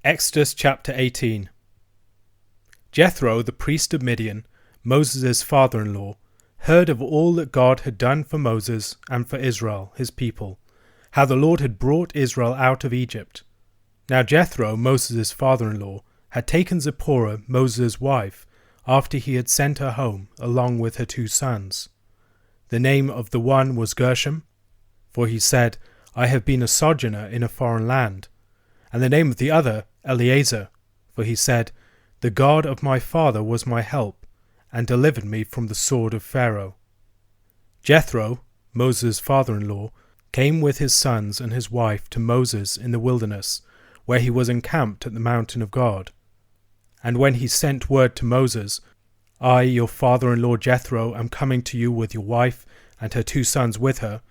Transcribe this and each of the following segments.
Exodus chapter 18. Jethro, the priest of Midian, Moses' father-in-law, heard of all that God had done for Moses and for Israel, his people, how the Lord had brought Israel out of Egypt. Now Jethro, Moses' father-in-law, had taken Zipporah, Moses' wife, after he had sent her home, along with her 2 sons. The name of the one was Gershom, for he said, I have been a sojourner in a foreign land. And the name of the other, Eleazar, for he said, The God of my father was my help, and delivered me from the sword of Pharaoh. Jethro, Moses' father-in-law, came with his sons and his wife to Moses in the wilderness, where he was encamped at the mountain of God. And when he sent word to Moses, I, your father-in-law Jethro, am coming to you with your wife and her 2 sons with her,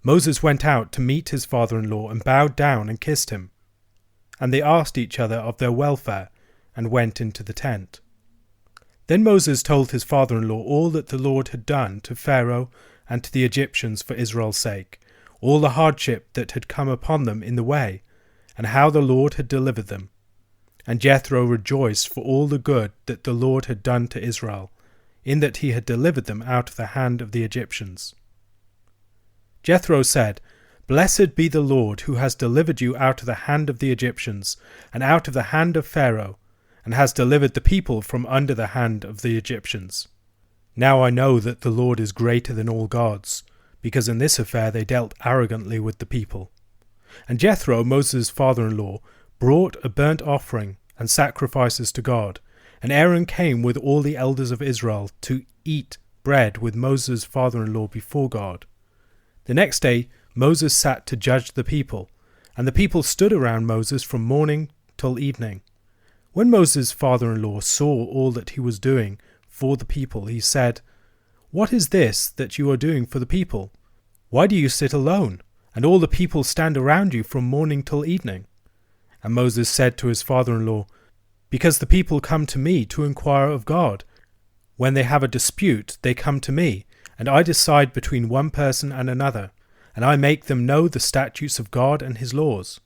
Moses went out to meet his father-in-law and bowed down and kissed him. And they asked each other of their welfare, and went into the tent. Then Moses told his father-in-law all that the Lord had done to Pharaoh and to the Egyptians for Israel's sake, all the hardship that had come upon them in the way, and how the Lord had delivered them. And Jethro rejoiced for all the good that the Lord had done to Israel, in that he had delivered them out of the hand of the Egyptians. Jethro said, Blessed be the Lord who has delivered you out of the hand of the Egyptians, and out of the hand of Pharaoh, and has delivered the people from under the hand of the Egyptians. Now I know that the Lord is greater than all gods, because in this affair they dealt arrogantly with the people. And Jethro, Moses' father-in-law, brought a burnt offering and sacrifices to God, and Aaron came with all the elders of Israel to eat bread with Moses' father-in-law before God. The next day Moses sat to judge the people, and the people stood around Moses from morning till evening. When Moses' father-in-law saw all that he was doing for the people, he said, What is this that you are doing for the people? Why do you sit alone, and all the people stand around you from morning till evening? And Moses said to his father-in-law, Because the people come to me to inquire of God. When they have a dispute, they come to me, and I decide between one person and another, and I make them know the statutes of God and his laws.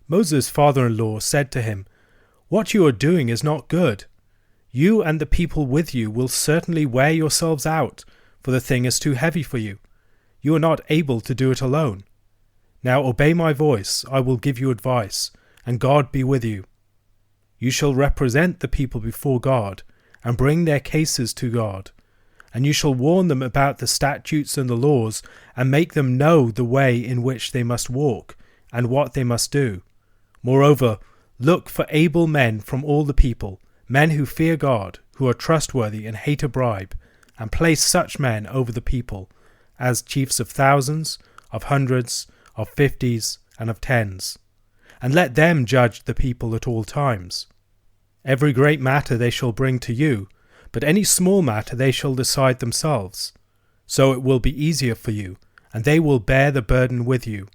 Moses' father-in-law said to him, What you are doing is not good. You and the people with you will certainly wear yourselves out, for the thing is too heavy for you. You are not able to do it alone. Now obey my voice, I will give you advice, and God be with you. You shall represent the people before God, and bring their cases to God. And you shall warn them about the statutes and the laws, and make them know the way in which they must walk, and what they must do. Moreover, look for able men from all the people, men who fear God, who are trustworthy and hate a bribe, and place such men over the people, as chiefs of thousands, of hundreds, of 50s, and of 10s. And let them judge the people at all times. Every great matter they shall bring to you, but any small matter they shall decide themselves. So it will be easier for you, and they will bear the burden with you.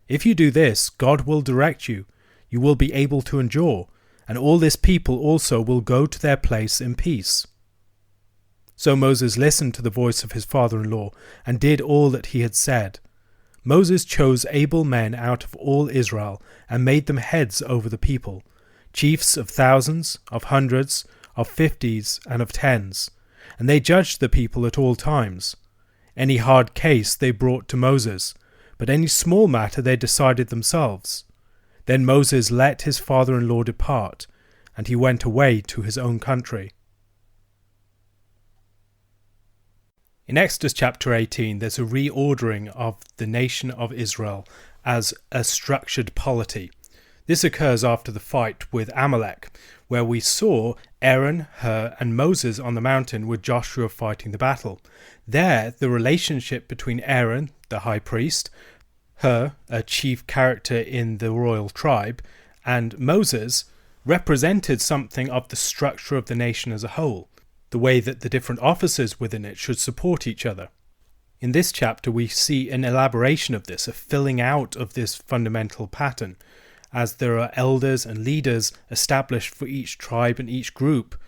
If you do this, God will direct you. You will be able to endure, and all this people also will go to their place in peace. So Moses listened to the voice of his father-in-law, and did all that he had said. Moses chose able men out of all Israel, and made them heads over the people, chiefs of thousands, of hundreds, of 50s, and of 10s, and they judged the people at all times. Any hard case they brought to Moses, but any small matter they decided themselves. Then Moses let his father-in-law depart, and he went away to his own country. In Exodus chapter 18, there's a reordering of the nation of Israel as a structured polity. This occurs after the fight with Amalek, where we saw Aaron, Hur, and Moses on the mountain with Joshua fighting the battle. There, the relationship between Aaron, the high priest, Hur, a chief character in the royal tribe, and Moses represented something of the structure of the nation as a whole, the way that the different officers within it should support each other. In this chapter, we see an elaboration of this, a filling out of this fundamental pattern, as there are elders and leaders established for each tribe and each group,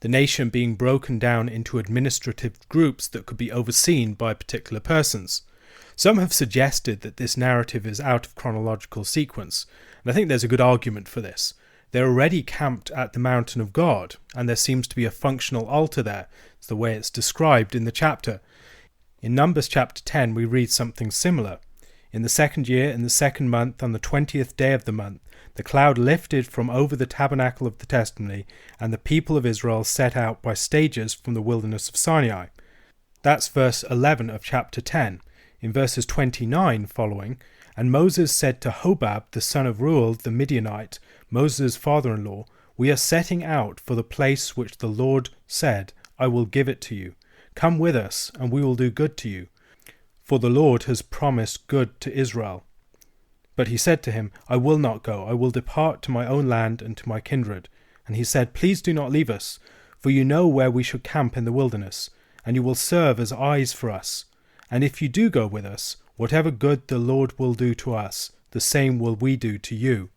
the nation being broken down into administrative groups that could be overseen by particular persons. Some have suggested that this narrative is out of chronological sequence, and And I think there's a good argument for this. They're already camped at the mountain of God, and there seems to be a functional altar there. It's the way it's described in the chapter. In Numbers chapter 10, we read something similar. In the 2nd year, in the 2nd month, on the 20th day of the month, the cloud lifted from over the tabernacle of the testimony, and the people of Israel set out by stages from the wilderness of Sinai. That's verse 11 of chapter 10. In verses 29 following, and Moses said to Hobab, the son of Reuel the Midianite, Moses' father-in-law, we are setting out for the place which the Lord said, I will give it to you. Come with us, and we will do good to you. For the Lord has promised good to Israel. But he said to him, I will not go. I will depart to my own land and to my kindred. And he said, Please do not leave us, for you know where we should camp in the wilderness, and you will serve as eyes for us. And if you do go with us, whatever good the Lord will do to us, the same will we do to you.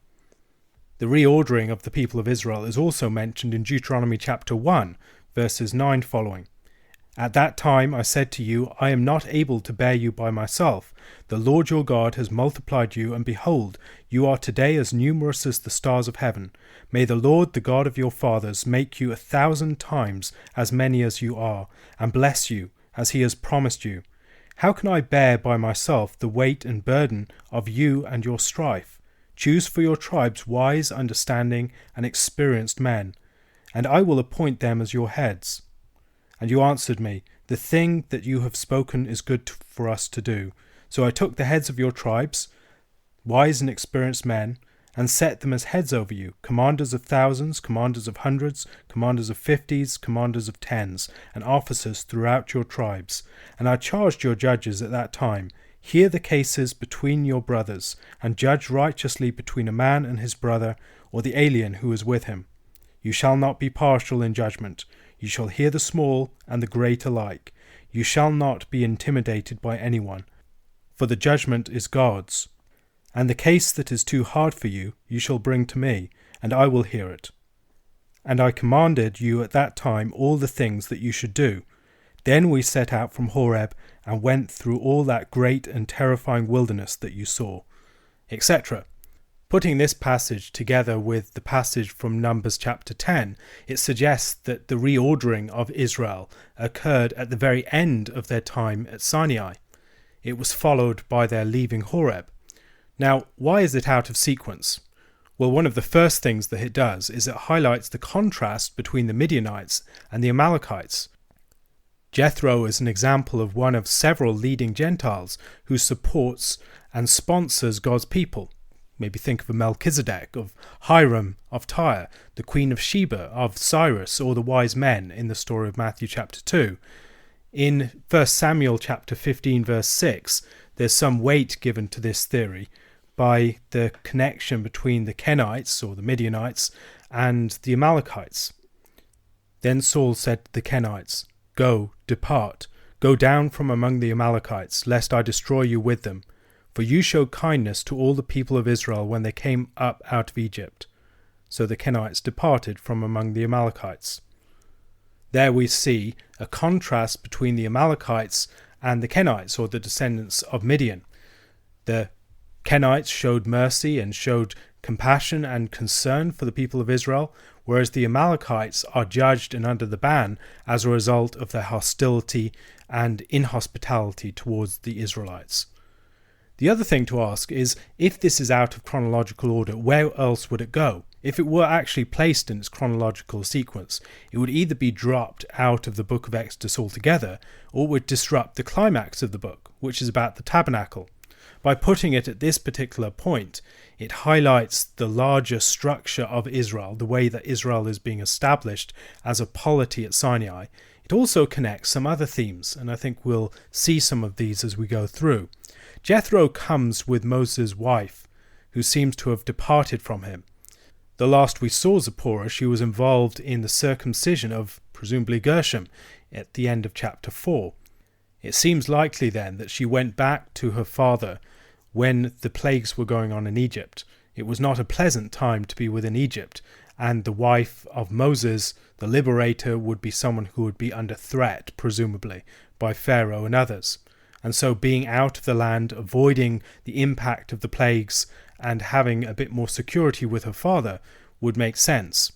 The reordering of the people of Israel is also mentioned in Deuteronomy chapter 1, verses 9 following. At that time I said to you, I am not able to bear you by myself. The Lord your God has multiplied you, and behold, you are today as numerous as the stars of heaven. May the Lord, the God of your fathers, make you 1,000 times as many as you are, and bless you, as he has promised you. How can I bear by myself the weight and burden of you and your strife? Choose for your tribes wise, understanding, and experienced men, and I will appoint them as your heads. And you answered me, The thing that you have spoken is good for us to do. So I took the heads of your tribes, wise and experienced men, and set them as heads over you, commanders of thousands, commanders of hundreds, commanders of 50s, commanders of 10s, and officers throughout your tribes. And I charged your judges at that time, Hear the cases between your brothers, and judge righteously between a man and his brother, or the alien who is with him. You shall not be partial in judgment. You shall hear the small and the great alike. You shall not be intimidated by anyone, for the judgment is God's. And the case that is too hard for you, you shall bring to me, and I will hear it. And I commanded you at that time all the things that you should do. Then we set out from Horeb, and went through all that great and terrifying wilderness that you saw, etc. Putting this passage together with the passage from Numbers chapter 10, it suggests that the reordering of Israel occurred at the very end of their time at Sinai. It was followed by their leaving Horeb. Now, why is it out of sequence? Well, one of the first things that it does is it highlights the contrast between the Midianites and the Amalekites. Jethro is an example of one of several leading Gentiles who supports and sponsors God's people. Maybe think of a Melchizedek, of Hiram of Tyre, the Queen of Sheba, of Cyrus, or the wise men in the story of Matthew chapter 2. In 1 Samuel chapter 15 verse 6, there's some weight given to this theory by the connection between the Kenites, or the Midianites, and the Amalekites. Then Saul said to the Kenites, Go, depart, go down from among the Amalekites, lest I destroy you with them. For you showed kindness to all the people of Israel when they came up out of Egypt. So the Kenites departed from among the Amalekites. There we see a contrast between the Amalekites and the Kenites, or the descendants of Midian. The Kenites showed mercy and showed compassion and concern for the people of Israel, whereas the Amalekites are judged and under the ban as a result of their hostility and inhospitality towards the Israelites. The other thing to ask is, if this is out of chronological order, where else would it go? If it were actually placed in its chronological sequence, it would either be dropped out of the book of Exodus altogether, or it would disrupt the climax of the book, which is about the tabernacle. By putting it at this particular point, it highlights the larger structure of Israel, the way that Israel is being established as a polity at Sinai. It also connects some other themes, and I think we'll see some of these as we go through. Jethro comes with Moses' wife, who seems to have departed from him. The last we saw Zipporah, she was involved in the circumcision of, presumably, Gershom at the end of chapter 4. It seems likely then that she went back to her father when the plagues were going on in Egypt. It was not a pleasant time to be within Egypt, and the wife of Moses, the liberator, would be someone who would be under threat, presumably, by Pharaoh and others. And so being out of the land, avoiding the impact of the plagues, and having a bit more security with her father would make sense.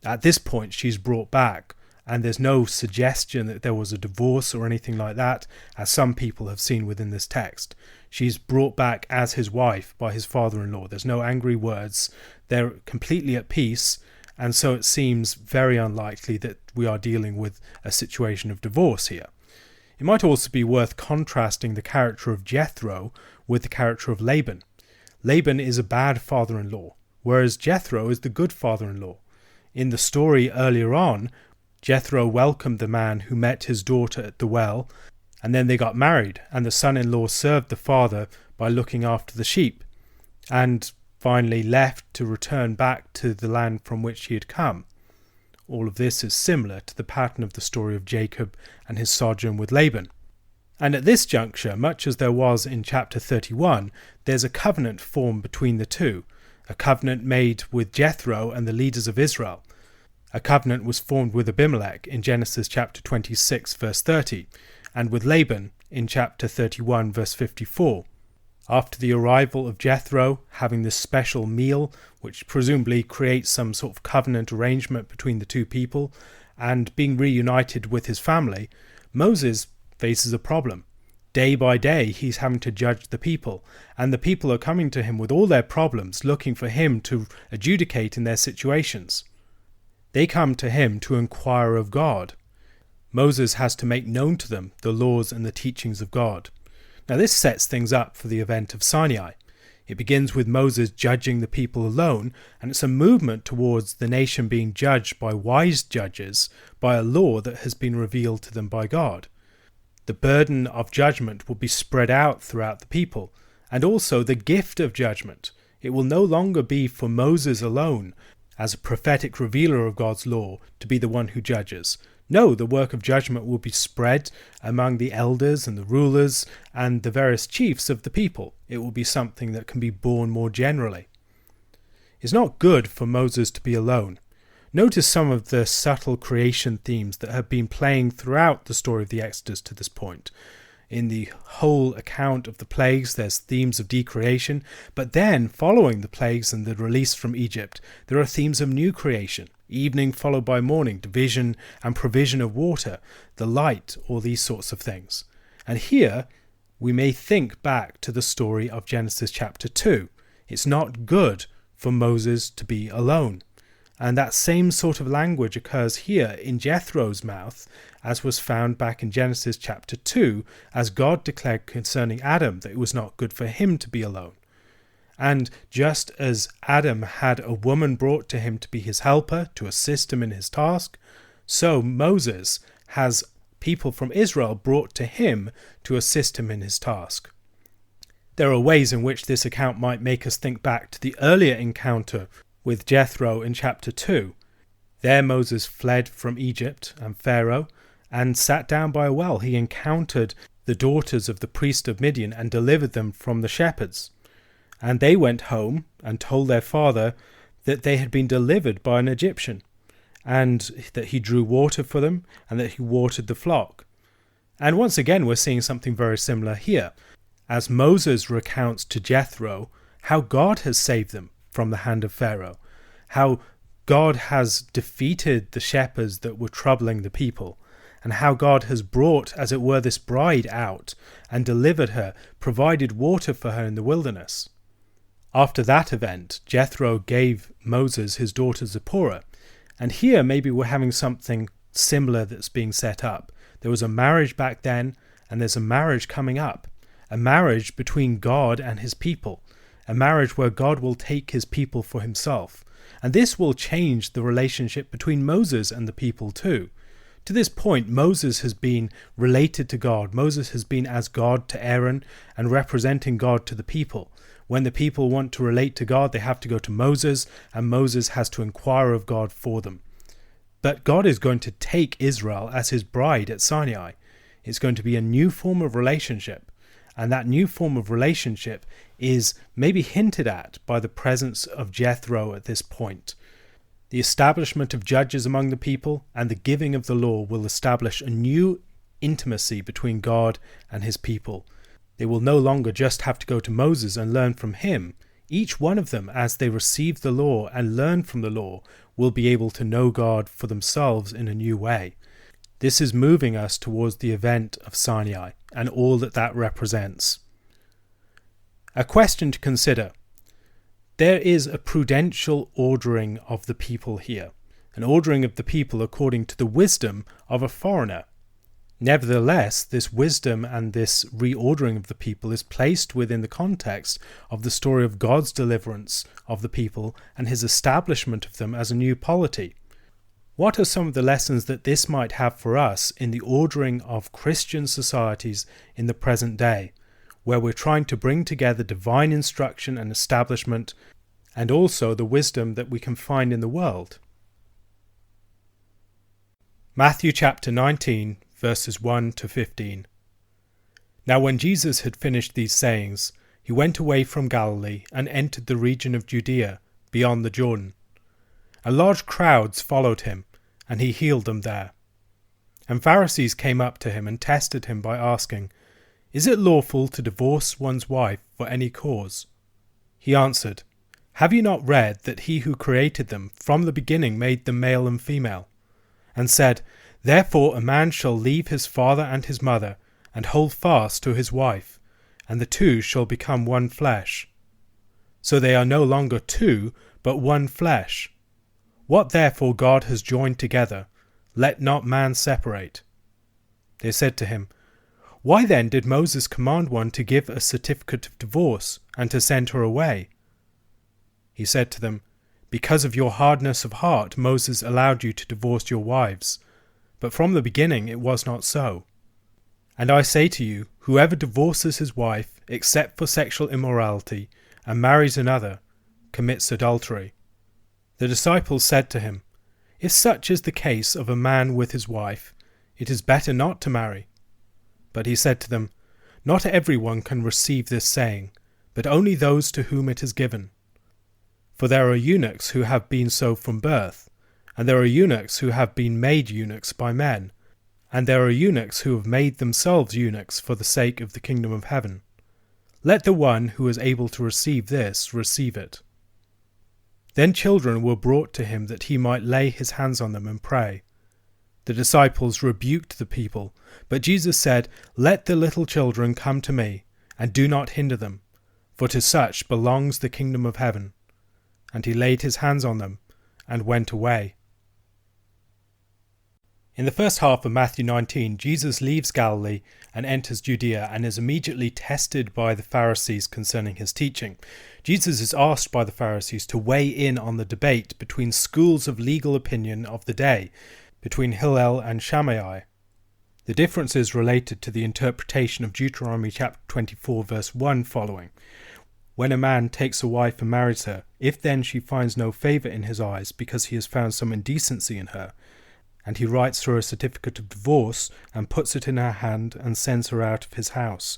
At this point, she's brought back, and there's no suggestion that there was a divorce or anything like that, as some people have seen within this text. She's brought back as his wife by his father-in-law. There's no angry words. They're completely at peace, and so it seems very unlikely that we are dealing with a situation of divorce here. It might also be worth contrasting the character of Jethro with the character of Laban. Laban is a bad father-in-law, whereas Jethro is the good father-in-law. In the story earlier on, Jethro welcomed the man who met his daughter at the well, and then they got married, and the son-in-law served the father by looking after the sheep, and finally left to return back to the land from which he had come. All of this is similar to the pattern of the story of Jacob and his sojourn with Laban. And at this juncture, much as there was in chapter 31, there's a covenant formed between the two, a covenant made with Jethro and the leaders of Israel. A covenant was formed with Abimelech in Genesis chapter 26 verse 30, and with Laban in chapter 31 verse 54. After the arrival of Jethro, having this special meal, which presumably creates some sort of covenant arrangement between the two people, and being reunited with his family, Moses faces a problem. Day by day, he's having to judge the people, and the people are coming to him with all their problems, looking for him to adjudicate in their situations. They come to him to inquire of God. Moses has to make known to them the laws and the teachings of God. Now this sets things up for the event of Sinai. It begins with Moses judging the people alone, and it's a movement towards the nation being judged by wise judges by a law that has been revealed to them by God. The burden of judgment will be spread out throughout the people, and also the gift of judgment. It will no longer be for Moses alone, as a prophetic revealer of God's law, to be the one who judges. No, the work of judgment will be spread among the elders and the rulers and the various chiefs of the people. It will be something that can be borne more generally. It's not good for Moses to be alone. Notice some of the subtle creation themes that have been playing throughout the story of the Exodus to this point. In the whole account of the plagues, there's themes of decreation, but then, following the plagues and the release from Egypt, there are themes of new creation. Evening followed by morning, division and provision of water, the light, all these sorts of things. And here, we may think back to the story of Genesis chapter 2. It's not good for Moses to be alone. And that same sort of language occurs here in Jethro's mouth, as was found back in Genesis chapter 2, as God declared concerning Adam that it was not good for him to be alone. And just as Adam had a woman brought to him to be his helper, to assist him in his task, so Moses has people from Israel brought to him to assist him in his task. There are ways in which this account might make us think back to the earlier encounter with Jethro in chapter 2. There Moses fled from Egypt and Pharaoh and sat down by a well. He encountered the daughters of the priest of Midian and delivered them from the shepherds. And they went home and told their father that they had been delivered by an Egyptian, and that he drew water for them, and that he watered the flock. And once again we're seeing something very similar here, as Moses recounts to Jethro how God has saved them from the hand of Pharaoh, how God has defeated the shepherds that were troubling the people, and how God has brought, as it were, this bride out and delivered her, provided water for her in the wilderness. After that event, Jethro gave Moses his daughter Zipporah, and here maybe we're having something similar that's being set up. There was a marriage back then, and there's a marriage coming up, a marriage between God and his people, a marriage where God will take his people for himself. And this will change the relationship between Moses and the people too. To this point, Moses has been related to God. Moses has been as God to Aaron and representing God to the people. When the people want to relate to God, they have to go to Moses, and Moses has to inquire of God for them. But God is going to take Israel as his bride at Sinai. It's going to be a new form of relationship, and that new form of relationship is maybe hinted at by the presence of Jethro at this point. The establishment of judges among the people and the giving of the law will establish a new intimacy between God and his people. They will no longer just have to go to Moses and learn from him. Each one of them, as they receive the law and learn from the law, will be able to know God for themselves in a new way. This is moving us towards the event of Sinai and all that that represents. A question to consider. There is a prudential ordering of the people here, an ordering of the people according to the wisdom of a foreigner. Nevertheless, this wisdom and this reordering of the people is placed within the context of the story of God's deliverance of the people and his establishment of them as a new polity. What are some of the lessons that this might have for us in the ordering of Christian societies in the present day, where we're trying to bring together divine instruction and establishment, and also the wisdom that we can find in the world? Matthew chapter 19, verses 1 to 15. Now when Jesus had finished these sayings, he went away from Galilee and entered the region of Judea, beyond the Jordan. And large crowds followed him, and he healed them there. And Pharisees came up to him and tested him by asking, "Is it lawful to divorce one's wife for any cause?" He answered, "Have you not read that he who created them from the beginning made them male and female? And said, Therefore a man shall leave his father and his mother, and hold fast to his wife, and the two shall become one flesh. So they are no longer two, but one flesh. What therefore God has joined together, let not man separate." They said to him, "Why then did Moses command one to give a certificate of divorce, and to send her away?" He said to them, "Because of your hardness of heart Moses allowed you to divorce your wives. But from the beginning it was not so. And I say to you, whoever divorces his wife, except for sexual immorality, and marries another, commits adultery." The disciples said to him, "If such is the case of a man with his wife, it is better not to marry." But he said to them, "Not everyone can receive this saying, but only those to whom it is given. For there are eunuchs who have been so from birth, and there are eunuchs who have been made eunuchs by men, and there are eunuchs who have made themselves eunuchs for the sake of the kingdom of heaven. Let the one who is able to receive this receive it." Then children were brought to him that he might lay his hands on them and pray. The disciples rebuked the people, but Jesus said, "Let the little children come to me, and do not hinder them, for to such belongs the kingdom of heaven." And he laid his hands on them, and went away. In the first half of Matthew 19, Jesus leaves Galilee and enters Judea and is immediately tested by the Pharisees concerning his teaching. Jesus is asked by the Pharisees to weigh in on the debate between schools of legal opinion of the day, between Hillel and Shammai. The difference is related to the interpretation of Deuteronomy chapter 24 verse 1 following. When a man takes a wife and marries her, if then she finds no favour in his eyes because he has found some indecency in her, and he writes her a certificate of divorce and puts it in her hand and sends her out of his house.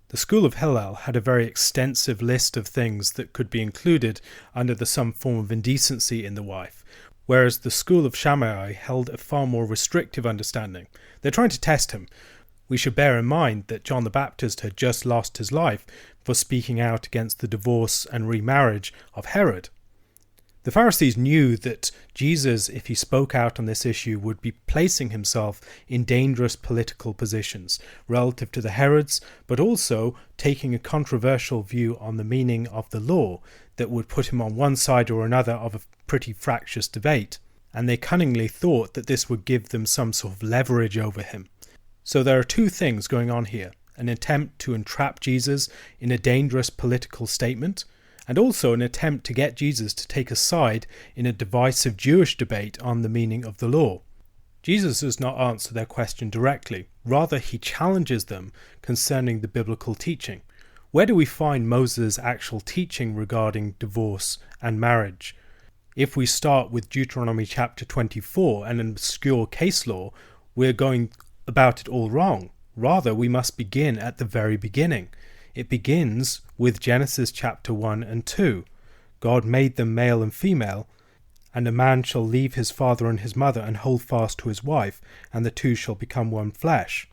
The school of Hillel had a very extensive list of things that could be included under the some form of indecency in the wife, whereas the school of Shammai held a far more restrictive understanding. They're trying to test him. We should bear in mind that John the Baptist had just lost his life for speaking out against the divorce and remarriage of Herod. The Pharisees knew that Jesus, if he spoke out on this issue, would be placing himself in dangerous political positions relative to the Herods, but also taking a controversial view on the meaning of the law that would put him on one side or another of a pretty fractious debate. And they cunningly thought that this would give them some sort of leverage over him. So there are two things going on here: an attempt to entrap Jesus in a dangerous political statement, and also an attempt to get Jesus to take a side in a divisive Jewish debate on the meaning of the law. Jesus does not answer their question directly. Rather, he challenges them concerning the biblical teaching. Where do we find Moses' actual teaching regarding divorce and marriage? If we start with Deuteronomy chapter 24 and an obscure case law, we're going about it all wrong. Rather, we must begin at the very beginning. It begins with Genesis chapter 1 and 2. God made them male and female, and a man shall leave his father and his mother and hold fast to his wife, and the two shall become one flesh.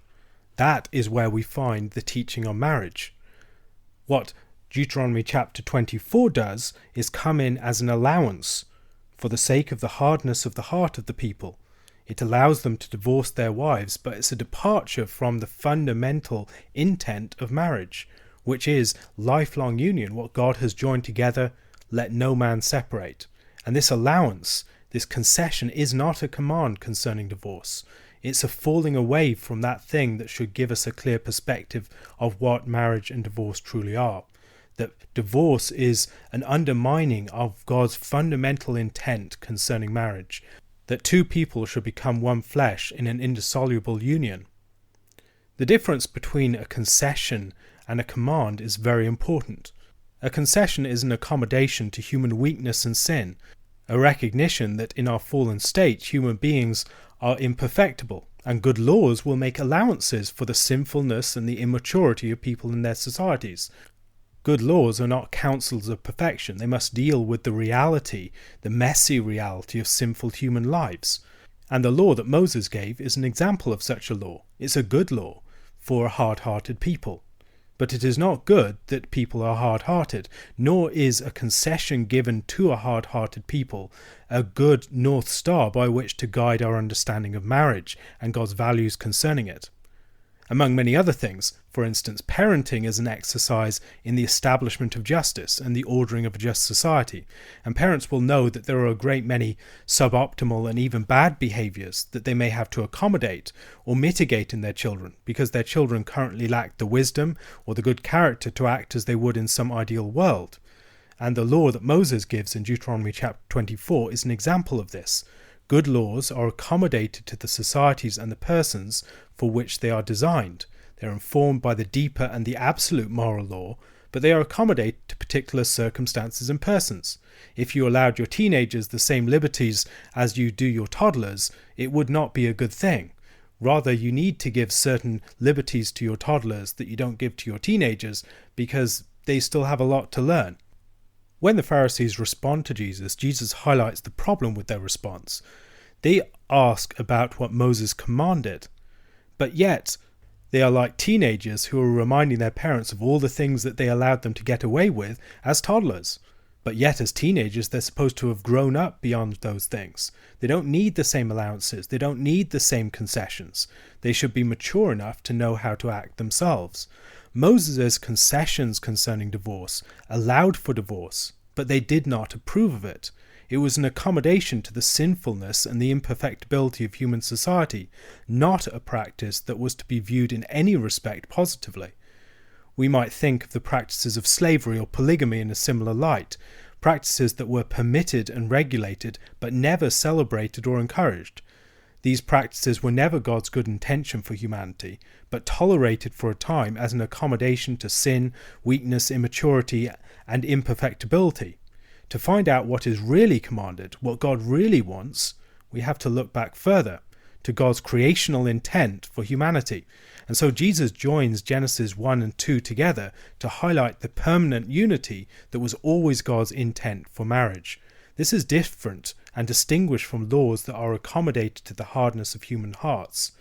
That is where we find the teaching on marriage. What Deuteronomy chapter 24 does is come in as an allowance for the sake of the hardness of the heart of the people. It allows them to divorce their wives, but it's a departure from the fundamental intent of marriage, which is lifelong union. What God has joined together, let no man separate. And this allowance, this concession, is not a command concerning divorce. It's a falling away from that thing that should give us a clear perspective of what marriage and divorce truly are. That divorce is an undermining of God's fundamental intent concerning marriage, that two people should become one flesh in an indissoluble union. The difference between a concession and a command is very important. A concession is an accommodation to human weakness and sin, a recognition that in our fallen state human beings are imperfectible, and good laws will make allowances for the sinfulness and the immaturity of people in their societies. Good laws are not counsels of perfection. They must deal with the reality, the messy reality of sinful human lives. And the law that Moses gave is an example of such a law. It's a good law for a hard-hearted people. But it is not good that people are hard-hearted, nor is a concession given to a hard-hearted people a good North Star by which to guide our understanding of marriage and God's values concerning it. Among many other things, for instance, parenting is an exercise in the establishment of justice and the ordering of a just society, and parents will know that there are a great many suboptimal and even bad behaviours that they may have to accommodate or mitigate in their children, because their children currently lack the wisdom or the good character to act as they would in some ideal world. And the law that Moses gives in Deuteronomy chapter 24 is an example of this. Good laws are accommodated to the societies and the persons for which they are designed. They are informed by the deeper and the absolute moral law, but they are accommodated to particular circumstances and persons. If you allowed your teenagers the same liberties as you do your toddlers, it would not be a good thing. Rather, you need to give certain liberties to your toddlers that you don't give to your teenagers, because they still have a lot to learn. When the Pharisees respond to Jesus, Jesus highlights the problem with their response. They ask about what Moses commanded, but yet they are like teenagers who are reminding their parents of all the things that they allowed them to get away with as toddlers. But yet as teenagers, they're supposed to have grown up beyond those things. They don't need the same allowances. They don't need the same concessions. They should be mature enough to know how to act themselves. Moses' concessions concerning divorce allowed for divorce, but they did not approve of it. It was an accommodation to the sinfulness and the imperfectibility of human society, not a practice that was to be viewed in any respect positively. We might think of the practices of slavery or polygamy in a similar light, practices that were permitted and regulated, but never celebrated or encouraged. These practices were never God's good intention for humanity, but tolerated for a time as an accommodation to sin, weakness, immaturity, and imperfectibility. To find out what is really commanded, what God really wants, we have to look back further, to God's creational intent for humanity. And so Jesus joins Genesis 1 and 2 together to highlight the permanent unity that was always God's intent for marriage. This is different and distinguished from laws that are accommodated to the hardness of human hearts.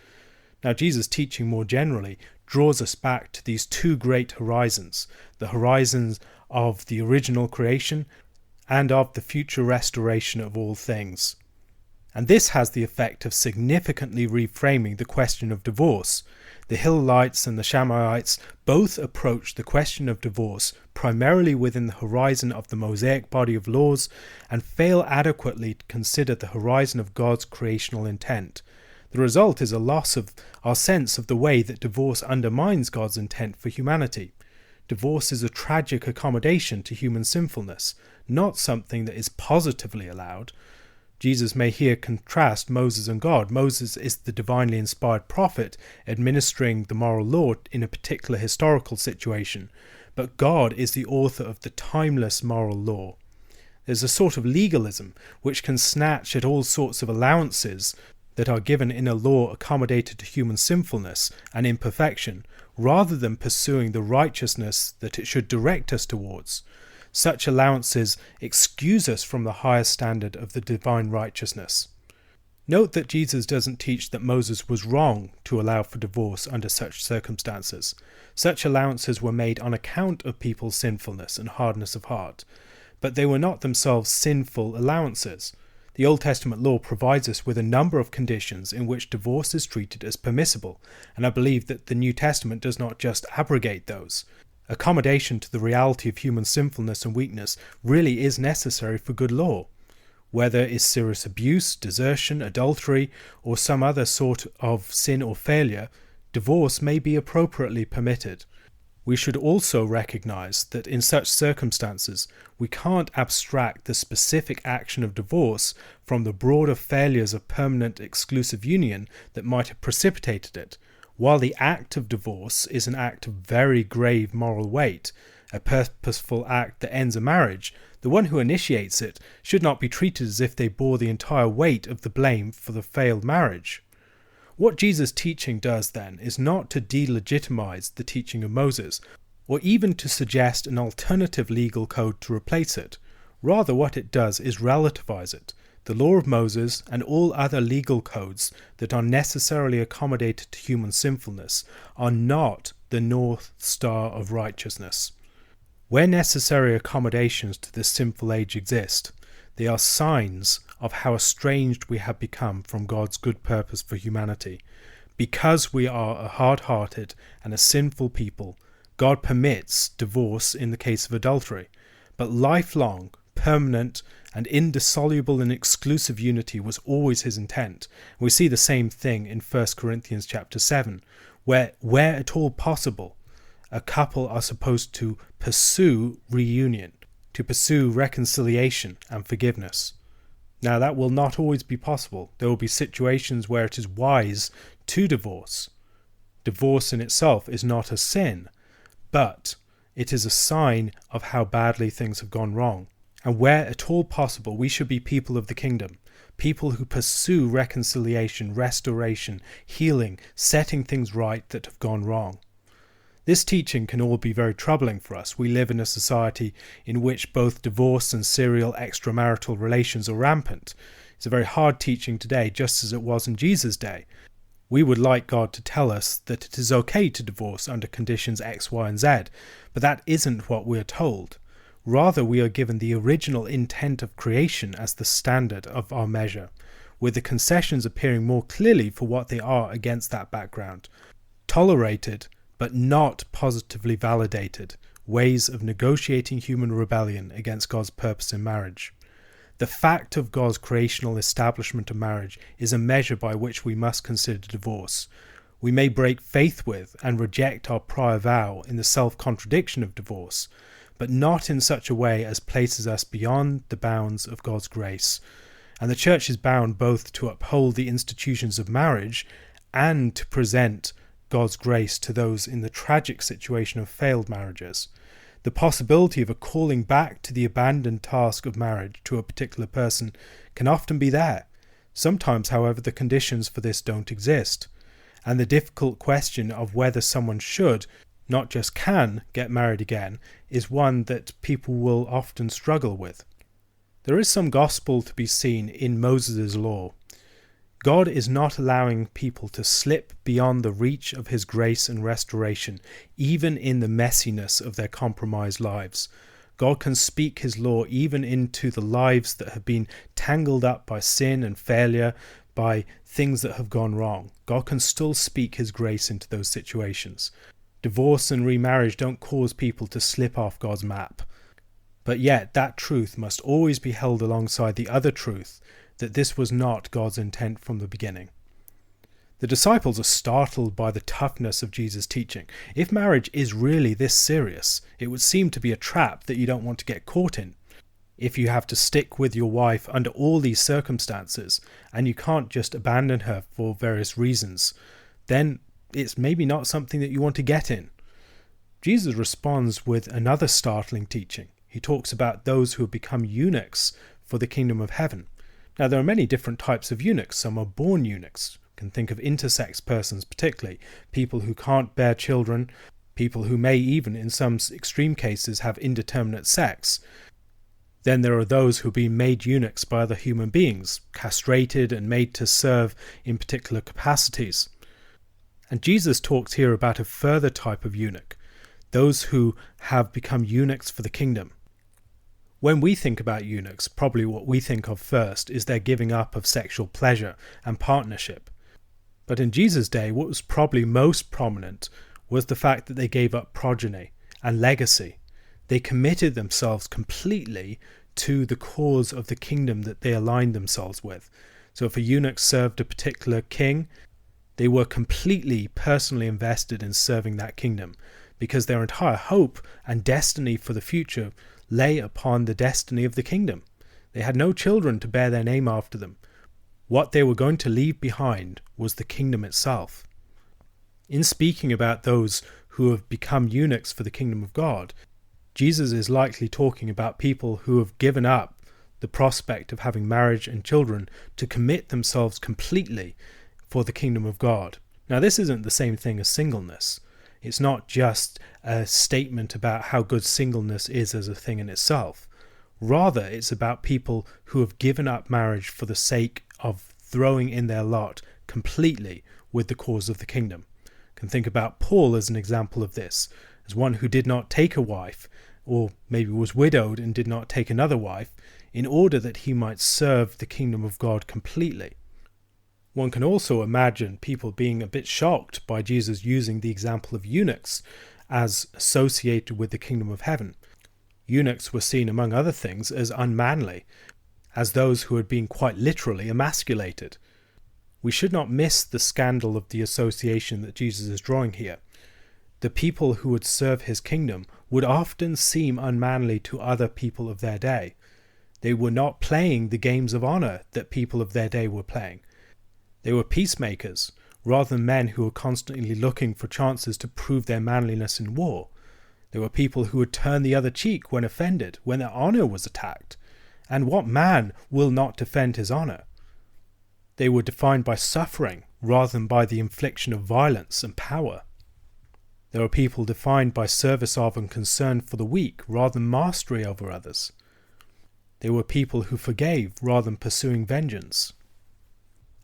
Now, Jesus' teaching more generally draws us back to these two great horizons, the horizons of the original creation and of the future restoration of all things. And this has the effect of significantly reframing the question of divorce. The Hillelites and the Shammaites both approached the question of divorce primarily within the horizon of the Mosaic body of laws and fail adequately to consider the horizon of God's creational intent. The result is a loss of our sense of the way that divorce undermines God's intent for humanity. Divorce is a tragic accommodation to human sinfulness, not something that is positively allowed. Jesus may here contrast Moses and God. Moses is the divinely inspired prophet administering the moral law in a particular historical situation, but God is the author of the timeless moral law. There's a sort of legalism which can snatch at all sorts of allowances that are given in a law accommodated to human sinfulness and imperfection, rather than pursuing the righteousness that it should direct us towards. Such allowances excuse us from the higher standard of the divine righteousness. Note that Jesus doesn't teach that Moses was wrong to allow for divorce under such circumstances. Such allowances were made on account of people's sinfulness and hardness of heart, but they were not themselves sinful allowances. The Old Testament law provides us with a number of conditions in which divorce is treated as permissible, and I believe that the New Testament does not just abrogate those. Accommodation to the reality of human sinfulness and weakness really is necessary for good law. Whether it's serious abuse, desertion, adultery, or some other sort of sin or failure, divorce may be appropriately permitted. We should also recognize that in such circumstances, we can't abstract the specific action of divorce from the broader failures of permanent exclusive union that might have precipitated it. While the act of divorce is an act of very grave moral weight, a purposeful act that ends a marriage, the one who initiates it should not be treated as if they bore the entire weight of the blame for the failed marriage. What Jesus' teaching does then is not to delegitimize the teaching of Moses, or even to suggest an alternative legal code to replace it. Rather, what it does is relativize it. The law of Moses and all other legal codes that are necessarily accommodated to human sinfulness are not the North Star of righteousness. Where necessary accommodations to this sinful age exist, they are signs of how estranged we have become from God's good purpose for humanity. Because we are a hard-hearted and a sinful people, God permits divorce in the case of adultery, but lifelong, permanent, and indissoluble and exclusive unity was always his intent. We see the same thing in 1 Corinthians chapter 7, where at all possible, a couple are supposed to pursue reunion, to pursue reconciliation and forgiveness. Now, that will not always be possible. There will be situations where it is wise to divorce. Divorce in itself is not a sin, but it is a sign of how badly things have gone wrong. And where at all possible, we should be people of the kingdom, people who pursue reconciliation, restoration, healing, setting things right that have gone wrong. This teaching can all be very troubling for us. We live in a society in which both divorce and serial extramarital relations are rampant. It's a very hard teaching today, just as it was in Jesus' day. We would like God to tell us that it is okay to divorce under conditions X, Y, and Z, but that isn't what we're told. Rather, we are given the original intent of creation as the standard of our measure, with the concessions appearing more clearly for what they are against that background. Tolerated, but not positively validated, ways of negotiating human rebellion against God's purpose in marriage. The fact of God's creational establishment of marriage is a measure by which we must consider divorce. We may break faith with and reject our prior vow in the self-contradiction of divorce, but not in such a way as places us beyond the bounds of God's grace. And the Church is bound both to uphold the institutions of marriage and to present God's grace to those in the tragic situation of failed marriages. The possibility of a calling back to the abandoned task of marriage to a particular person can often be there. Sometimes, however, the conditions for this don't exist, and the difficult question of whether someone should, not just can, get married again is one that people will often struggle with. There is some gospel to be seen in Moses' law. God is not allowing people to slip beyond the reach of his grace and restoration, even in the messiness of their compromised lives. God can speak his law even into the lives that have been tangled up by sin and failure, by things that have gone wrong. God can still speak his grace into those situations. Divorce and remarriage don't cause people to slip off God's map. But yet that truth must always be held alongside the other truth, that this was not God's intent from the beginning. The disciples are startled by the toughness of Jesus' teaching. If marriage is really this serious, it would seem to be a trap that you don't want to get caught in. If you have to stick with your wife under all these circumstances, and you can't just abandon her for various reasons, then it's maybe not something that you want to get in. Jesus responds with another startling teaching. He talks about those who have become eunuchs for the kingdom of heaven. Now, there are many different types of eunuchs. Some are born eunuchs. You can think of intersex persons particularly, people who can't bear children, people who may even, in some extreme cases, have indeterminate sex. Then there are those who have been made eunuchs by other human beings, castrated and made to serve in particular capacities. And Jesus talks here about a further type of eunuch, those who have become eunuchs for the kingdom. When we think about eunuchs, probably what we think of first is their giving up of sexual pleasure and partnership. But in Jesus' day, what was probably most prominent was the fact that they gave up progeny and legacy. They committed themselves completely to the cause of the kingdom that they aligned themselves with. So if a eunuch served a particular king, they were completely personally invested in serving that kingdom, because their entire hope and destiny for the future lay upon the destiny of the kingdom. They had no children to bear their name after them. What they were going to leave behind was the kingdom itself. In speaking about those who have become eunuchs for the kingdom of God, Jesus is likely talking about people who have given up the prospect of having marriage and children to commit themselves completely for the kingdom of God. Now, this isn't the same thing as singleness. It's not just a statement about how good singleness is as a thing in itself. Rather, it's about people who have given up marriage for the sake of throwing in their lot completely with the cause of the kingdom. You can think about Paul as an example of this, as one who did not take a wife, or maybe was widowed and did not take another wife, in order that he might serve the kingdom of God completely. One can also imagine people being a bit shocked by Jesus using the example of eunuchs as associated with the kingdom of heaven. Eunuchs were seen, among other things, as unmanly, as those who had been quite literally emasculated. We should not miss the scandal of the association that Jesus is drawing here. The people who would serve his kingdom would often seem unmanly to other people of their day. They were not playing the games of honor that people of their day were playing. They were peacemakers, rather than men who were constantly looking for chances to prove their manliness in war. They were people who would turn the other cheek when offended, when their honor was attacked. And what man will not defend his honor? They were defined by suffering, rather than by the infliction of violence and power. There were people defined by service of and concern for the weak, rather than mastery over others. They were people who forgave, rather than pursuing vengeance.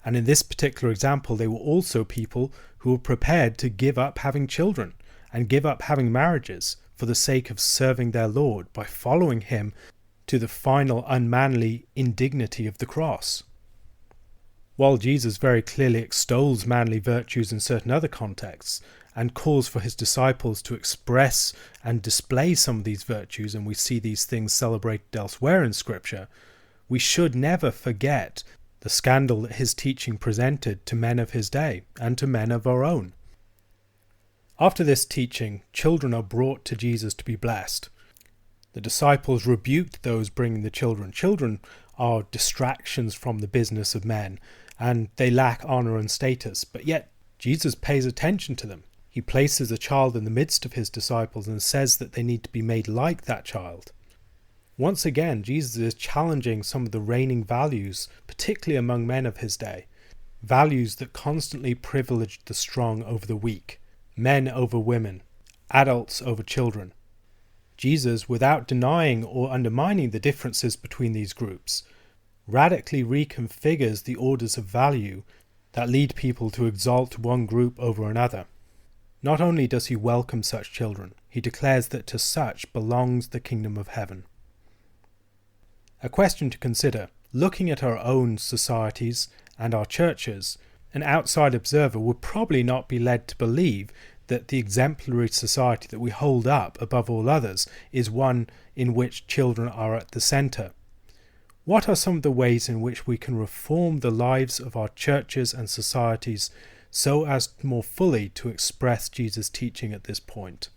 And in this particular example, they were also people who were prepared to give up having children and give up having marriages for the sake of serving their Lord by following him to the final unmanly indignity of the cross. While Jesus very clearly extols manly virtues in certain other contexts and calls for his disciples to express and display some of these virtues, and we see these things celebrated elsewhere in Scripture, we should never forget the scandal that his teaching presented to men of his day and to men of our own. After this teaching, children are brought to Jesus to be blessed. The disciples rebuked those bringing the children. Children are distractions from the business of men, and they lack honor and status, but yet Jesus pays attention to them. He places a child in the midst of his disciples and says that they need to be made like that child. Once again, Jesus is challenging some of the reigning values, particularly among men of his day, values that constantly privileged the strong over the weak, men over women, adults over children. Jesus, without denying or undermining the differences between these groups, radically reconfigures the orders of value that lead people to exalt one group over another. Not only does he welcome such children, he declares that to such belongs the kingdom of heaven. A question to consider: looking at our own societies and our churches, an outside observer would probably not be led to believe that the exemplary society that we hold up above all others is one in which children are at the centre. What are some of the ways in which we can reform the lives of our churches and societies so as more fully to express Jesus' teaching at this point?